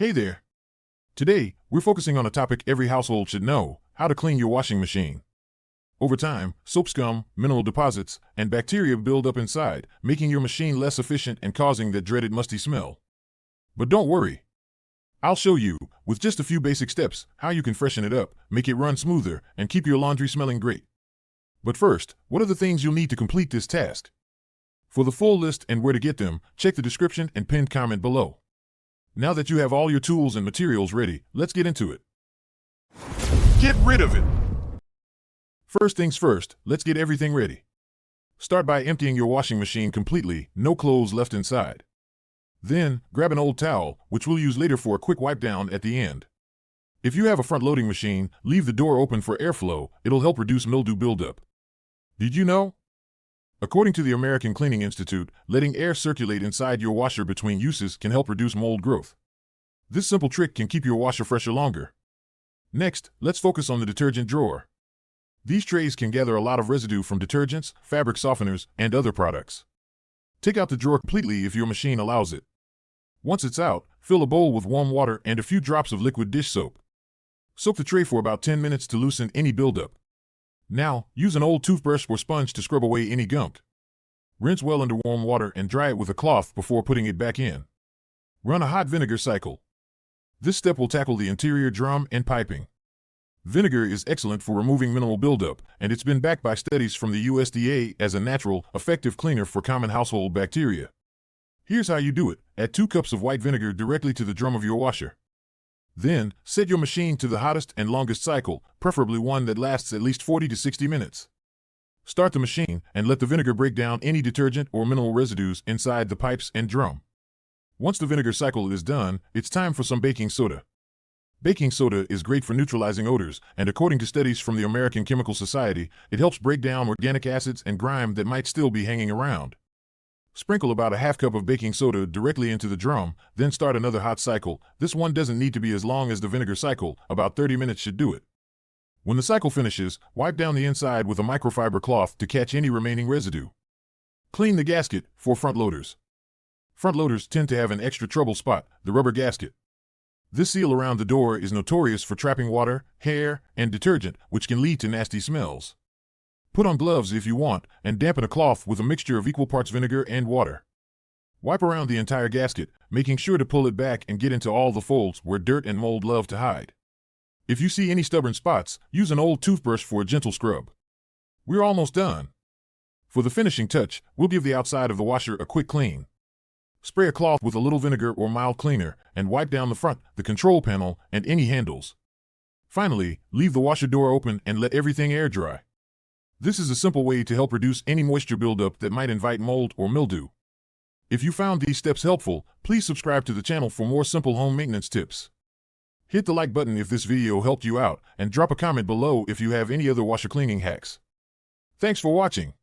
Hey there. Today, we're focusing on a topic every household should know: how to clean your washing machine. Over time, soap scum, mineral deposits, and bacteria build up inside, making your machine less efficient and causing that dreaded musty smell. But don't worry. I'll show you, with just a few basic steps, how you can freshen it up, make it run smoother, and keep your laundry smelling great. But first, what are the things you'll need to complete this task? For the full list and where to get them, check the description and pinned comment below. Now that you have all your tools and materials ready, let's get into it. Get rid of it! First things first, let's get everything ready. Start by emptying your washing machine completely, no clothes left inside. Then, grab an old towel, which we'll use later for a quick wipe down at the end. If you have a front-loading machine, leave the door open for airflow. It'll help reduce mildew buildup. Did you know? According to the American Cleaning Institute, letting air circulate inside your washer between uses can help reduce mold growth. This simple trick can keep your washer fresher longer. Next, let's focus on the detergent drawer. These trays can gather a lot of residue from detergents, fabric softeners, and other products. Take out the drawer completely if your machine allows it. Once it's out, fill a bowl with warm water and a few drops of liquid dish soap. Soak the tray for about 10 minutes to loosen any buildup. Now, use an old toothbrush or sponge to scrub away any gunk. Rinse well under warm water and dry it with a cloth before putting it back in. Run a hot vinegar cycle. This step will tackle the interior drum and piping. Vinegar is excellent for removing mineral buildup, and it's been backed by studies from the USDA as a natural, effective cleaner for common household bacteria. Here's how you do it. Add 2 cups of white vinegar directly to the drum of your washer. Then, set your machine to the hottest and longest cycle, preferably one that lasts at least 40 to 60 minutes. Start the machine and let the vinegar break down any detergent or mineral residues inside the pipes and drum. Once the vinegar cycle is done, it's time for some baking soda. Baking soda is great for neutralizing odors, and according to studies from the American Chemical Society, it helps break down organic acids and grime that might still be hanging around. Sprinkle about a half cup of baking soda directly into the drum, then start another hot cycle. This one doesn't need to be as long as the vinegar cycle, about 30 minutes should do it. When the cycle finishes, wipe down the inside with a microfiber cloth to catch any remaining residue. Clean the gasket for front loaders. Front loaders tend to have an extra trouble spot, the rubber gasket. This seal around the door is notorious for trapping water, hair, and detergent, which can lead to nasty smells. Put on gloves if you want, and dampen a cloth with a mixture of equal parts vinegar and water. Wipe around the entire gasket, making sure to pull it back and get into all the folds where dirt and mold love to hide. If you see any stubborn spots, use an old toothbrush for a gentle scrub. We're almost done. For the finishing touch, we'll give the outside of the washer a quick clean. Spray a cloth with a little vinegar or mild cleaner, and wipe down the front, the control panel, and any handles. Finally, leave the washer door open and let everything air dry. This is a simple way to help reduce any moisture buildup that might invite mold or mildew. If you found these steps helpful, please subscribe to the channel for more simple home maintenance tips. Hit the like button if this video helped you out, and drop a comment below if you have any other washer cleaning hacks. Thanks for watching.